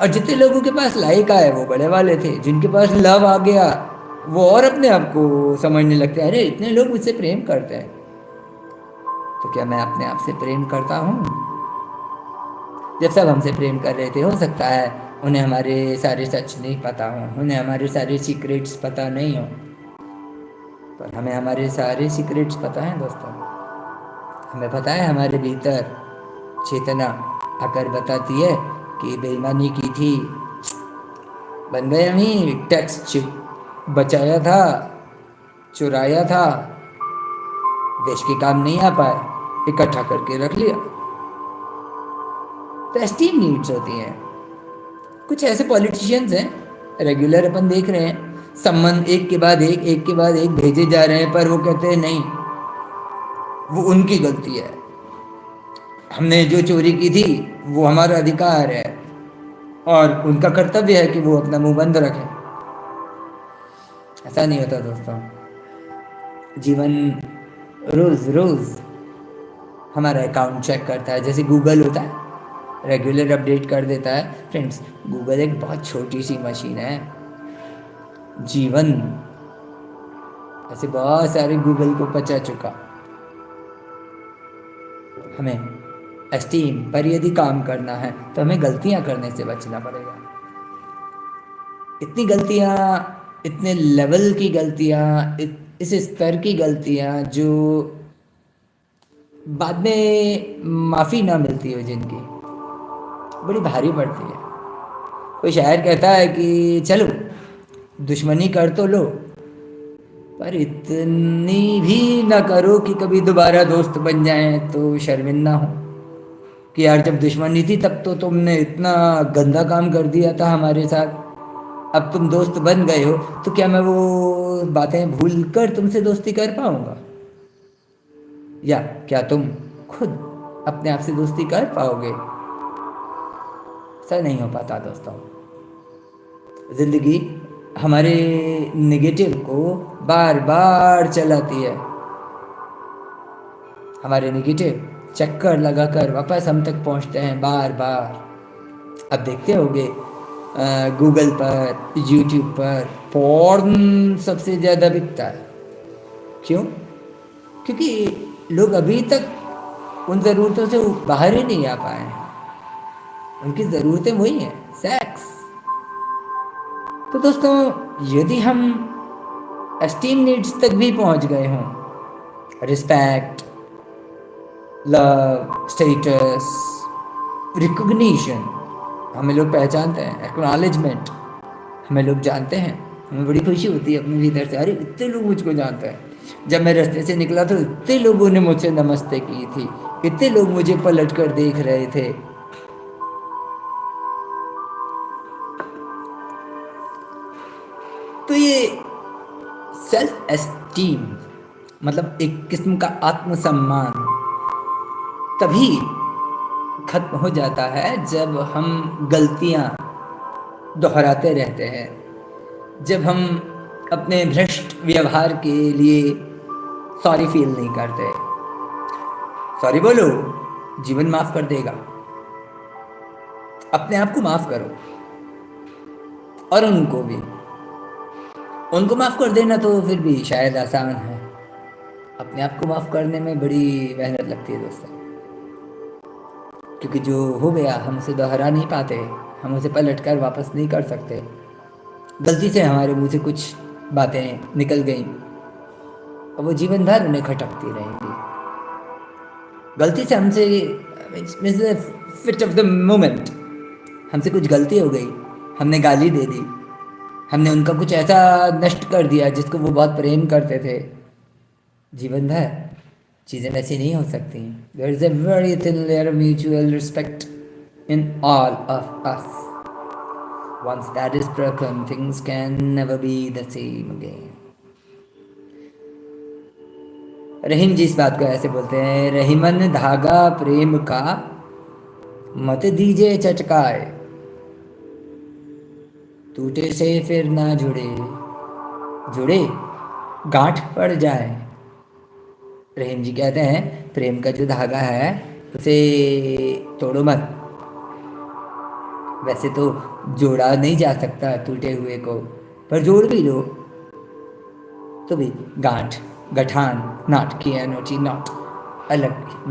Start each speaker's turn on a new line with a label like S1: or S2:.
S1: और जितने लोगों के पास लाइक आए वो बड़े वाले थे, जिनके पास लव आ गया वो और अपने आप को समझने लगते हैं, अरे इतने लोग मुझसे प्रेम करते हैं, तो क्या मैं अपने आप से प्रेम करता हूँ? जब सब हमसे प्रेम कर रहे थे, हो सकता है उन्हें हमारे सारे सच नहीं पता हो, उन्हें हमारे सारे सीक्रेट्स पता नहीं हो, पर हमें हमारे सारे सीक्रेट्स पता हैं दोस्तों। हमें पता है हमारे भीतर चेतना आकर बताती है कि बेईमानी की थी, बन गए हम ही टैक्स बचाया था, चुराया था, देश के काम नहीं आ पाए, इकट्ठा करके रख लिया। तो एस्टीम नीड्स होती हैं। कुछ ऐसे पॉलिटिशियंस हैं, रेगुलर अपन देख रहे हैं, संबंध एक के बाद एक भेजे जा रहे हैं, पर वो कहते हैं नहीं, वो उनकी गलती है, हमने जो चोरी की थी वो हमारा अधिकार है, और उनका कर्तव्य है कि वो अपना मुंह बंद रखें। ऐसा नहीं होता दोस्तों। जीवन रोज रोज हमारा अकाउंट चेक करता है, जैसे गूगल होता है, रेगुलर अपडेट कर देता है। फ्रेंड्स, गूगल एक बहुत छोटी सी मशीन है। जीवन ऐसे बहुत सारे गूगल को पचा चुका। हमें एस्टीम पर यदि काम करना है तो हमें गलतियां करने से बचना पड़ेगा। इतनी गलतियां, इतने लेवल की गलतियां, इस स्तर की गलतियां जो बाद में माफ़ी ना मिलती हो, जिनकी बड़ी भारी पड़ती है। कोई शायर कहता है कि चलो दुश्मनी कर तो लो, पर इतनी भी ना करो कि कभी दोबारा दोस्त बन जाएं तो शर्मिंदा हो कि यार जब दुश्मनी थी तब तो तुमने इतना गंदा काम कर दिया था हमारे साथ, अब तुम दोस्त बन गए हो तो क्या मैं वो बातें भूल कर तुमसे दोस्ती कर पाऊंगा? या क्या तुम खुद अपने आप से दोस्ती कर पाओगे? ऐसा नहीं हो पाता दोस्तों। जिंदगी हमारे नेगेटिव को बार बार चलाती है, हमारे नेगेटिव चक्कर लगाकर वापस हम तक पहुंचते हैं बार बार। अब देखते होंगे गूगल पर, यूट्यूब पर पॉर्न सबसे ज़्यादा बिकता है। क्यों? क्योंकि लोग अभी तक उन ज़रूरतों से बाहर ही नहीं आ पाए हैं। उनकी ज़रूरतें वही हैं, सेक्स। तो दोस्तों, यदि हम एस्टीम नीड्स तक भी पहुंच गए हों, रिस्पेक्ट, लव, स्टेटस, रिकॉग्निशन, हमें लोग पहचानते हैं, एक्नॉलेजमेंट, हमें लोग जानते हैं, हमें बड़ी खुशी होती है अपने भीतर से, अरे इतने लोग मुझको जानते हैं। जब मैं रास्ते से निकला तो इतने लोगों ने मुझसे नमस्ते की थी, इतने लोग मुझे पलट कर देख रहे थे। तो ये सेल्फ एस्टीम मतलब एक किस्म का आत्मसम्मान तभी खत्म हो जाता है जब हम गलतियां दोहराते रहते हैं, जब हम अपने भ्रष्ट व्यवहार के लिए सॉरी फील नहीं करते। सॉरी बोलो, जीवन माफ कर देगा। अपने आप को माफ करो, और उनको भी। उनको माफ कर देना तो फिर भी शायद आसान है, अपने आप को माफ करने में बड़ी मेहनत लगती है दोस्तों। क्योंकि जो हो गया हम उसे दोहरा नहीं पाते, हम उसे पलट कर वापस नहीं कर सकते। गलती से हमारे मुंह से कुछ बातें निकल गई और वो जीवन भर उन्हें खटकती रहेंगी। गलती से हमसे फिट ऑफ द मोमेंट हमसे कुछ गलती हो गई, हमने गाली दे दी, हमने उनका कुछ ऐसा नष्ट कर दिया जिसको वो बहुत प्रेम करते थे। जीवन भर चीज़ें वैसी नहीं हो सकती। There is a very thin layer of mutual respect in all of us. Once that is broken, things can never be the same again. रहीम जी इस बात को ऐसे बोलते हैं, रहीमन धागा प्रेम का मत दीजिए चटकाए, टूटे से फिर ना जुड़े, जुड़े गांठ पड़ जाए। रहीम जी कहते हैं प्रेम का जो धागा है उसे तोड़ो मत, वैसे तो जोड़ा नहीं जा सकता टूटे हुए को, पर जोड़ भी लो तो भी गांठ, गठान, नाट, की एन ओ टी, नॉट, अलग